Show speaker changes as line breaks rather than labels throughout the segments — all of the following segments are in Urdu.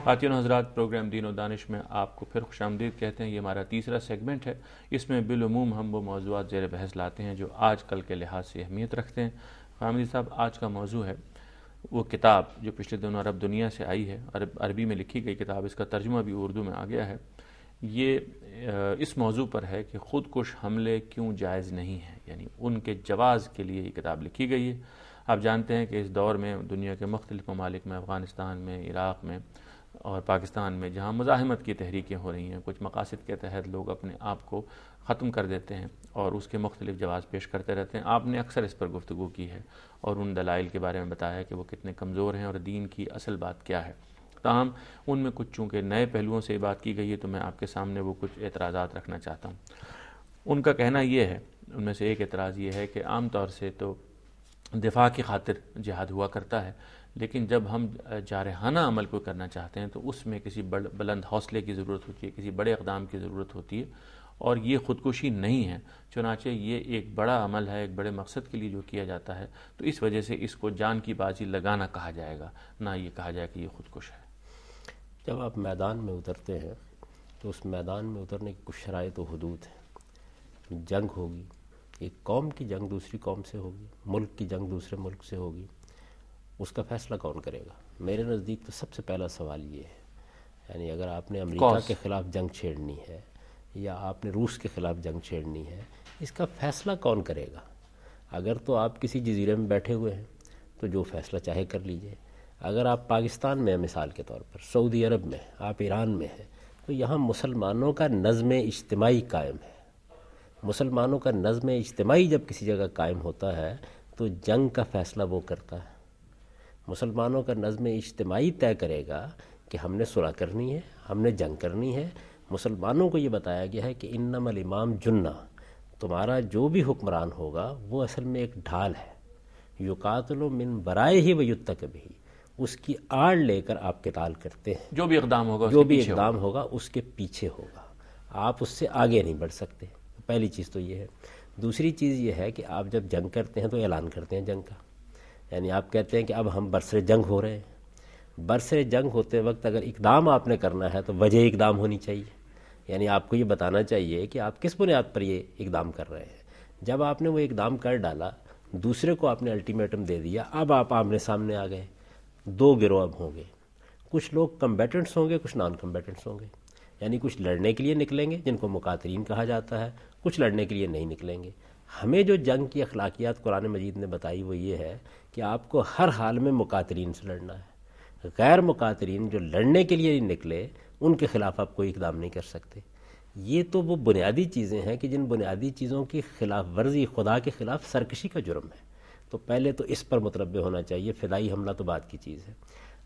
خواتین و حضرات، پروگرام دین و دانش میں آپ کو پھر خوش آمدید کہتے ہیں۔ یہ ہمارا تیسرا سیگمنٹ ہے۔ اس میں بالعموم ہم وہ موضوعات زیر بحث لاتے ہیں جو آج کل کے لحاظ سے اہمیت رکھتے ہیں۔ خامدی صاحب، آج کا موضوع ہے وہ کتاب جو پچھلے دنوں عرب دنیا سے آئی ہے، عربی میں لکھی گئی کتاب، اس کا ترجمہ بھی اردو میں آ گیا ہے۔ یہ اس موضوع پر ہے کہ خودکش حملے کیوں جائز نہیں ہیں، یعنی ان کے جواز کے لیے یہ کتاب لکھی گئی ہے۔ آپ جانتے ہیں کہ اس دور میں دنیا کے مختلف ممالک میں، افغانستان میں، عراق میں اور پاکستان میں، جہاں مزاحمت کی تحریکیں ہو رہی ہیں، کچھ مقاصد کے تحت لوگ اپنے آپ کو ختم کر دیتے ہیں اور اس کے مختلف جواز پیش کرتے رہتے ہیں۔ آپ نے اکثر اس پر گفتگو کی ہے اور ان دلائل کے بارے میں بتایا کہ وہ کتنے کمزور ہیں اور دین کی اصل بات کیا ہے۔ تاہم ان میں کچھ چونکہ نئے پہلوؤں سے بات کی گئی ہے تو میں آپ کے سامنے وہ کچھ اعتراضات رکھنا چاہتا ہوں۔ ان کا کہنا یہ ہے، ان میں سے ایک اعتراض یہ ہے کہ عام طور سے تو دفاع کی خاطر جہاد ہوا کرتا ہے، لیکن جب ہم جارحانہ عمل کو کرنا چاہتے ہیں تو اس میں کسی بلند حوصلے کی ضرورت ہوتی ہے، کسی بڑے اقدام کی ضرورت ہوتی ہے، اور یہ خودکشی نہیں ہے۔ چنانچہ یہ ایک بڑا عمل ہے، ایک بڑے مقصد کے لیے جو کیا جاتا ہے، تو اس وجہ سے اس کو جان کی بازی لگانا کہا جائے گا، نہ یہ کہا جائے کہ یہ خودکش ہے۔
جب آپ میدان میں اترتے ہیں تو اس میدان میں اترنے کی کچھ شرائط و حدود ہیں۔ جنگ ہوگی، ایک قوم کی جنگ دوسری قوم سے ہوگی، ملک کی جنگ دوسرے ملک سے ہوگی، اس کا فیصلہ کون کرے گا؟ میرے نزدیک تو سب سے پہلا سوال یہ ہے، یعنی اگر آپ نے امریکہ کے خلاف جنگ چھیڑنی ہے یا آپ نے روس کے خلاف جنگ چھیڑنی ہے، اس کا فیصلہ کون کرے گا؟ اگر تو آپ کسی جزیرے میں بیٹھے ہوئے ہیں تو جو فیصلہ چاہے کر لیجئے۔ اگر آپ پاکستان میں ہیں، مثال کے طور پر سعودی عرب میں، آپ ایران میں ہیں، تو یہاں مسلمانوں کا نظم اجتماعی قائم ہے۔ مسلمانوں کا نظم اجتماعی جب کسی جگہ قائم ہوتا ہے تو جنگ کا فیصلہ وہ کرتا ہے۔ مسلمانوں کا نظم اجتماعی طے کرے گا کہ ہم نے صلح کرنی ہے، ہم نے جنگ کرنی ہے۔ مسلمانوں کو یہ بتایا گیا ہے کہ انما الامام جنہ، تمہارا جو بھی حکمران ہوگا وہ اصل میں ایک ڈھال ہے، یقاتل من ورائہ ویتق بہ، اس کی آڑ لے کر آپ قتال کرتے ہیں۔
جو بھی اقدام ہوگا
جو بھی اقدام ہوگا اس کے پیچھے ہوگا، آپ اس سے آگے نہیں بڑھ سکتے۔ پہلی چیز تو یہ ہے۔ دوسری چیز یہ ہے کہ آپ جب جنگ کرتے ہیں تو اعلان کرتے ہیں جنگ کا، یعنی آپ کہتے ہیں کہ اب ہم برسر جنگ ہو رہے ہیں۔ برسر جنگ ہوتے وقت اگر اقدام آپ نے کرنا ہے تو وجہ اقدام ہونی چاہیے، یعنی آپ کو یہ بتانا چاہیے کہ آپ کس بنیاد پر یہ اقدام کر رہے ہیں۔ جب آپ نے وہ اقدام کر ڈالا، دوسرے کو آپ نے الٹیمیٹم دے دیا، اب آپ آمنے سامنے آ گئے، دو گروہ اب ہوں گے، کچھ لوگ کمبیٹنٹس ہوں گے، کچھ نان کمبیٹنٹس ہوں گے، یعنی کچھ لڑنے کے لیے نکلیں گے جن کو مقاتلین کہا جاتا ہے، کچھ لڑنے کے لیے نہیں نکلیں گے۔ ہمیں جو جنگ کی اخلاقیات قرآن مجید نے بتائی وہ یہ ہے کہ آپ کو ہر حال میں مقاتلین سے لڑنا ہے۔ غیر مقاتلین جو لڑنے کے لیے نہیں نکلے ان کے خلاف آپ کوئی اقدام نہیں کر سکتے۔ یہ تو وہ بنیادی چیزیں ہیں کہ جن بنیادی چیزوں کی خلاف ورزی خدا کے خلاف سرکشی کا جرم ہے، تو پہلے تو اس پر متنبہ ہونا چاہیے۔ فدائی حملہ تو بات کی چیز ہے۔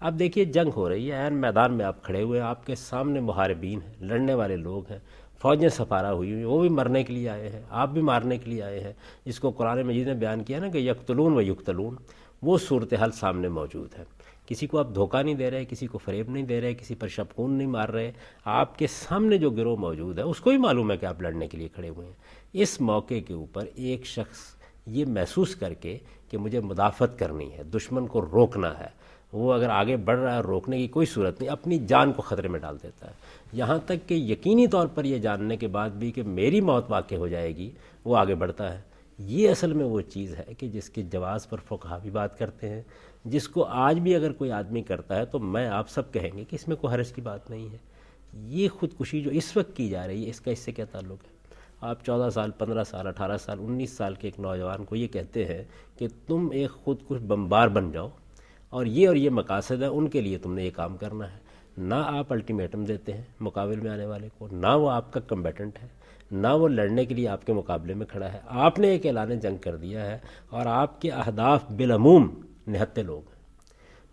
اب دیکھیے جنگ ہو رہی ہے، عین میدان میں آپ کھڑے ہوئے ہیں، آپ کے سامنے محاربین ہیں، لڑنے والے لوگ ہیں، فوجیں سفارہ ہوئی ہوئی، وہ بھی مرنے کے لیے آئے ہیں، آپ بھی مارنے کے لیے آئے ہیں۔ جس کو قرآن مجید نے بیان کیا نا کہ یقتلون و یقتلون، وہ صورتحال سامنے موجود ہے۔ کسی کو آپ دھوکہ نہیں دے رہے، کسی کو فریب نہیں دے رہے، کسی پر شبخون نہیں مار رہے، آپ کے سامنے جو گروہ موجود ہے اس کو بھی معلوم ہے کہ آپ لڑنے کے لیے کھڑے ہوئے ہیں۔ اس موقع کے اوپر ایک شخص یہ محسوس کر کے کہ مجھے مدافعت کرنی ہے، دشمن کو روکنا ہے، وہ اگر آگے بڑھ رہا ہے، روکنے کی کوئی صورت نہیں، اپنی جان کو خطرے میں ڈال دیتا ہے، یہاں تک کہ یقینی طور پر یہ جاننے کے بعد بھی کہ میری موت واقع ہو جائے گی وہ آگے بڑھتا ہے۔ یہ اصل میں وہ چیز ہے کہ جس کے جواز پر فقہا بھی بات کرتے ہیں، جس کو آج بھی اگر کوئی آدمی کرتا ہے تو میں آپ سب کہیں گے کہ اس میں کوئی حرج کی بات نہیں ہے۔ یہ خودکشی جو اس وقت کی جا رہی ہے اس کا اس سے کیا تعلق ہے؟ آپ 14 سال، 15 سال، 18 سال، 19 سال کے ایک نوجوان کو یہ کہتے ہیں کہ تم ایک خودکش بمبار بن جاؤ اور یہ مقاصد ہیں، ان کے لیے تم نے یہ کام کرنا ہے۔ نہ آپ الٹیمیٹم دیتے ہیں مقابل میں آنے والے کو، نہ وہ آپ کا کمبیٹنٹ ہے، نہ وہ لڑنے کے لیے آپ کے مقابلے میں کھڑا ہے۔ آپ نے ایک اعلان جنگ کر دیا ہے اور آپ کے اہداف بالعموم نہتے لوگ ہیں،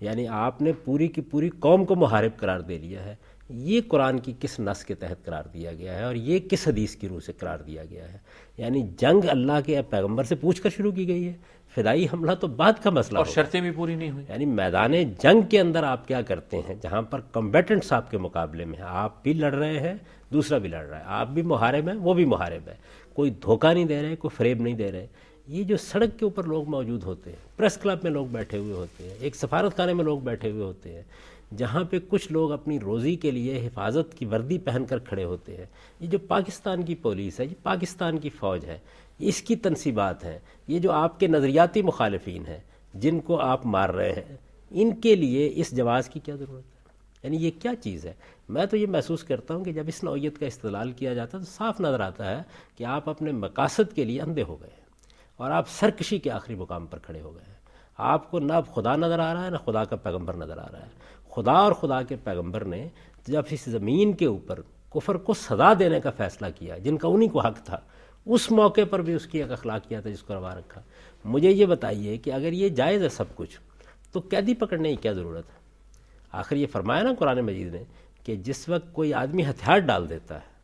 یعنی آپ نے پوری کی پوری قوم کو محارب قرار دے لیا ہے۔ یہ قرآن کی کس نص کے تحت قرار دیا گیا ہے اور یہ کس حدیث کی روح سے قرار دیا گیا ہے؟ یعنی جنگ اللہ کے پیغمبر سے پوچھ کر شروع کی گئی ہے، فدائی حملہ تو بعد کا مسئلہ
اور
ہوگا۔
شرطیں بھی پوری نہیں ہوئی۔
یعنی میدان جنگ کے اندر آپ کیا کرتے ہیں جہاں پر کمبیٹنٹس آپ کے مقابلے میں ہیں، آپ بھی لڑ رہے ہیں، دوسرا بھی لڑ رہا ہے، آپ بھی محارب ہیں، وہ بھی محارب ہے، کوئی دھوکہ نہیں دے رہے، کوئی فریب نہیں دے رہے۔ یہ جو سڑک کے اوپر لوگ موجود ہوتے ہیں، پریس کلب میں لوگ بیٹھے ہوئے ہوتے ہیں، ایک سفارت خانے میں لوگ بیٹھے ہوئے ہوتے ہیں، جہاں پہ کچھ لوگ اپنی روزی کے لیے حفاظت کی وردی پہن کر کھڑے ہوتے ہیں. یہ جو پاکستان کی پولیس ہے، یہ پاکستان کی فوج ہے، اس کی تنصیبات ہیں، یہ جو آپ کے نظریاتی مخالفین ہیں جن کو آپ مار رہے ہیں، ان کے لیے اس جواز کی کیا ضرورت ہے؟ یعنی یہ کیا چیز ہے؟ میں تو یہ محسوس کرتا ہوں کہ جب اس نوعیت کا استدلال کیا جاتا ہے تو صاف نظر آتا ہے کہ آپ اپنے مقاصد کے لیے اندھے ہو گئے ہیں اور آپ سرکشی کے آخری مقام پر کھڑے ہو گئے ہیں. آپ کو نہ خدا نظر آ رہا ہے، نہ خدا کا پیغمبر نظر آ رہا ہے. خدا اور خدا کے پیغمبر نے جب اس زمین کے اوپر کفر کو سزا دینے کا فیصلہ کیا جن کا انہی کو حق تھا، اس موقع پر بھی اس کی ایک اخلاقیات ہے جس کو روا رکھا. مجھے یہ بتائیے کہ اگر یہ جائز ہے سب کچھ تو قیدی پکڑنے کی کیا ضرورت ہے؟ آخر یہ فرمایا نا قرآن مجید نے کہ جس وقت کوئی آدمی ہتھیار ڈال دیتا ہے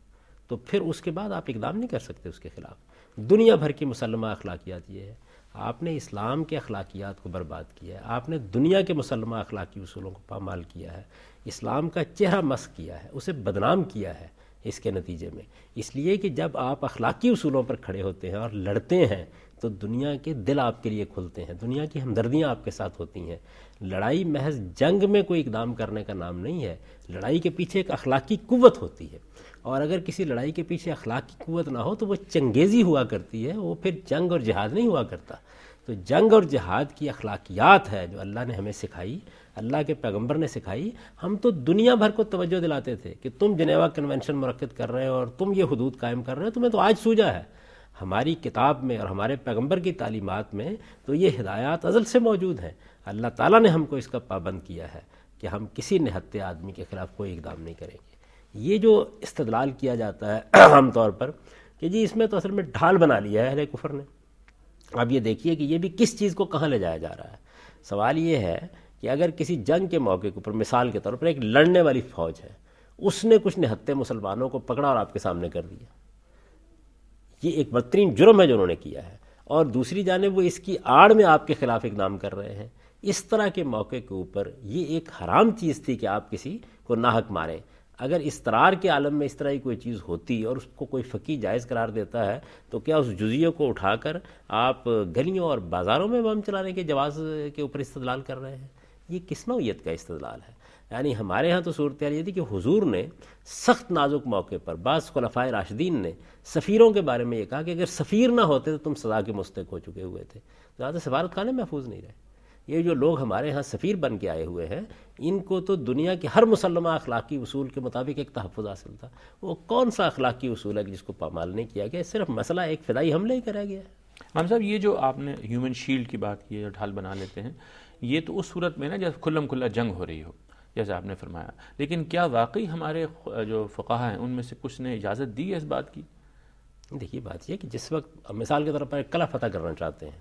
تو پھر اس کے بعد آپ اقدام نہیں کر سکتے اس کے خلاف. دنیا بھر کی مسلمہ اخلاقیات یہ ہے. آپ نے اسلام کے اخلاقیات کو برباد کیا ہے، آپ نے دنیا کے مسلمہ اخلاقی اصولوں کو پامال کیا ہے، اسلام کا چہرہ مسخ کیا ہے، اسے بدنام کیا ہے اس کے نتیجے میں. اس لیے کہ جب آپ اخلاقی اصولوں پر کھڑے ہوتے ہیں اور لڑتے ہیں تو دنیا کے دل آپ کے لیے کھلتے ہیں، دنیا کی ہمدردیاں آپ کے ساتھ ہوتی ہیں. لڑائی محض جنگ میں کوئی اقدام کرنے کا نام نہیں ہے، لڑائی کے پیچھے ایک اخلاقی قوت ہوتی ہے، اور اگر کسی لڑائی کے پیچھے اخلاقی قوت نہ ہو تو وہ چنگیزی ہوا کرتی ہے، وہ پھر جنگ اور جہاد نہیں ہوا کرتا. تو جنگ اور جہاد کی اخلاقیات ہے جو اللہ نے ہمیں سکھائی، اللہ کے پیغمبر نے سکھائی. ہم تو دنیا بھر کو توجہ دلاتے تھے کہ تم جنیوا کنونشن منعقد کر رہے ہو اور تم یہ حدود قائم کر رہے ہو، تمہیں تو آج سوجا ہے. ہماری کتاب میں اور ہمارے پیغمبر کی تعلیمات میں تو یہ ہدایات ازل سے موجود ہیں. اللہ تعالیٰ نے ہم کو اس کا پابند کیا ہے کہ ہم کسی نہتے آدمی کے خلاف کوئی اقدام نہیں کریں گے. یہ جو استدلال کیا جاتا ہے عام طور پر کہ جی اس میں تو اصل میں ڈھال بنا لیا ہے اہل کفر نے. اب یہ دیکھیے کہ یہ بھی کس چیز کو کہاں لے جایا جا رہا ہے. سوال یہ ہے کہ اگر کسی جنگ کے موقع کے اوپر مثال کے طور پر ایک لڑنے والی فوج ہے، اس نے کچھ نہتے مسلمانوں کو پکڑا اور آپ کے سامنے کر دیا، یہ ایک بدترین جرم ہے جو انہوں نے کیا ہے، اور دوسری جانب وہ اس کی آڑ میں آپ کے خلاف اقدام کر رہے ہیں. اس طرح کے موقع کے اوپر یہ ایک حرام چیز تھی کہ آپ کسی کو ناحق ماریں. اگر استرار کے عالم میں اس طرح کی کوئی چیز ہوتی اور اس کو کوئی فقی جائز قرار دیتا ہے تو کیا اس جزیے کو اٹھا کر آپ گلیوں اور بازاروں میں بم چلانے کے جواز کے اوپر استدلال کر رہے ہیں؟ یہ کس نوعیت کا استدلال ہے؟ یعنی ہمارے ہاں تو صورتحال یہ تھی کہ حضور نے سخت نازک موقع پر بعض خلفائے راشدین نے سفیروں کے بارے میں یہ کہا کہ اگر سفیر نہ ہوتے تو تم سزا کے مستحق ہو چکے ہوئے تھے. زیادہ سفارت خانے محفوظ نہیں رہے. یہ جو لوگ ہمارے ہاں سفیر بن کے آئے ہوئے ہیں ان کو تو دنیا کے ہر مسلمہ اخلاقی اصول کے مطابق ایک تحفظ حاصل تھا. وہ کون سا اخلاقی اصول ہے جس کو پامال نہیں کیا گیا؟ صرف مسئلہ ایک فدائی حملے ہی کرا گیا ہے.
امام صاحب یہ جو آپ نے ہیومن شیلڈ کی بات کی ہے جو ڈھال بنا لیتے ہیں، یہ تو اس صورت میں نا جب کھلم کھلا جنگ ہو رہی ہو جیسے آپ نے فرمایا، لیکن کیا واقعی ہمارے جو فقہا ہیں ان میں سے کچھ نے اجازت دی ہے اس بات کی؟
دیکھیے بات یہ کہ جس وقت مثال کے طور پر قلعہ فتح کرنا چاہتے ہیں،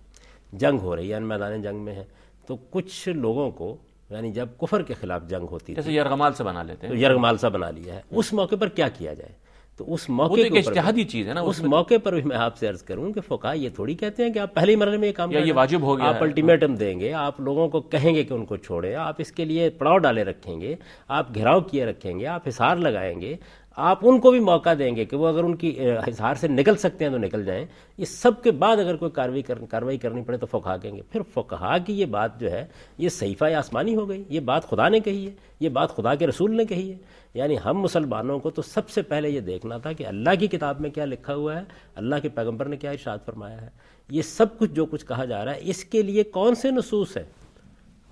جنگ ہو رہی ہے، یعنی میدان جنگ میں ہے، تو کچھ لوگوں کو یعنی جب کفر کے خلاف جنگ ہوتی
جیسے یرغمال سے بنا لیتے ہیں،
تو یرغمال سا بنا لیا ہے، اس موقع پر کیا کیا جائے؟ تو اس موقع
ایک اجتہادی چیز ہے نا،
اس موقع پر بھی میں آپ سے عرض کروں کہ فقہا یہ تھوڑی کہتے ہیں کہ آپ پہلے ہی مرحلے میں یہ کام
یہ واجب ہو گیا،
آپ الٹیمیٹم دیں گے، آپ لوگوں کو کہیں گے کہ ان کو چھوڑیں، آپ اس کے لیے پڑاؤ ڈالے رکھیں گے، آپ گھیراؤ کیے رکھیں گے، آپ حصار لگائیں گے، آپ ان کو بھی موقع دیں گے کہ وہ اگر ان کی حصار سے نکل سکتے ہیں تو نکل جائیں. یہ سب کے بعد اگر کوئی کارروائی کرنی پڑے تو فقہا کہیں گے. پھر فقہا کی یہ بات جو ہے یہ صحیفہ آسمانی ہو گئی، یہ بات خدا نے کہی ہے، یہ بات خدا کے رسول نے کہی ہے. یعنی ہم مسلمانوں کو تو سب سے پہلے یہ دیکھنا تھا کہ اللہ کی کتاب میں کیا لکھا ہوا ہے، اللہ کے پیغمبر نے کیا ارشاد فرمایا ہے. یہ سب کچھ جو کچھ کہا جا رہا ہے اس کے لیے کون سے نصوص ہیں؟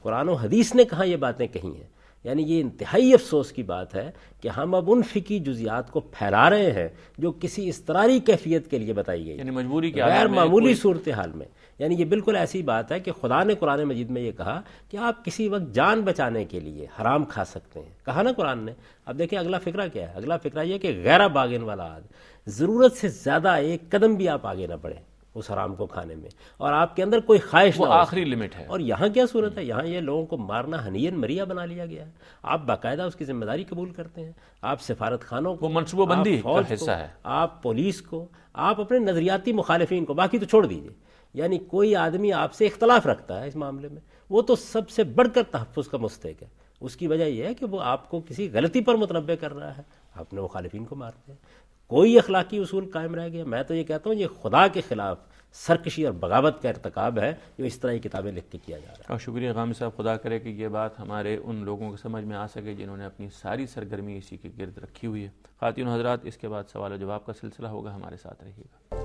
قرآن و حدیث نے کہاں یہ باتیں کہی ہیں. یعنی یہ انتہائی افسوس کی بات ہے کہ ہم اب ان فقہی جزیات کو پھیلا رہے ہیں جو کسی اضطراری کیفیت کے لیے بتائی گئی،
یعنی مجبوری کے
غیر معمولی صورتحال میں. یعنی یہ بالکل ایسی بات ہے کہ خدا نے قرآن مجید میں یہ کہا کہ آپ کسی وقت جان بچانے کے لیے حرام کھا سکتے ہیں، کہا نا قرآن نے. اب دیکھیں اگلا فقرہ کیا ہے. اگلا فقرہ یہ کہ غیر باغن والا عاد، ضرورت سے زیادہ ایک قدم بھی آپ آگے نہ بڑھیں اس حرام کو کھانے میں، اور آپ کے اندر کوئی خواہش نہ ہو.
آخری لمٹ ہے.
اور یہاں کیا صورت ہے؟ یہاں یہ لوگوں کو مارنا ہنین مریا بنا لیا گیا ہے. آپ باقاعدہ اس کی ذمہ داری قبول کرتے ہیں، آپ سفارت خانوں کو،
وہ منصوبہ بندی کا حصہ ہے،
آپ پولیس کو، آپ اپنے نظریاتی مخالفین کو، باقی تو چھوڑ دیجیے. یعنی کوئی آدمی آپ سے اختلاف رکھتا ہے اس معاملے میں، وہ تو سب سے بڑھ کر تحفظ کا مستحق ہے. اس کی وجہ یہ ہے کہ وہ آپ کو کسی غلطی پر متنبع کر رہا ہے، اپنے مخالفین کو مارتے ہیں. کوئی اخلاقی اصول قائم رہ گیا؟ میں تو یہ کہتا ہوں یہ خدا کے خلاف سرکشی اور بغاوت کا ارتکاب ہے جو اس طرح کی کتابیں لکھ کے کیا جا رہا ہے۔
اور شکریہ غامدی صاحب، خدا کرے کہ یہ بات ہمارے ان لوگوں کو سمجھ میں آ سکے جنہوں نے اپنی ساری سرگرمی اسی کے گرد رکھی ہوئی ہے۔ خواتین و حضرات، اس کے بعد سوال و جواب کا سلسلہ ہوگا، ہمارے ساتھ رہیے گا۔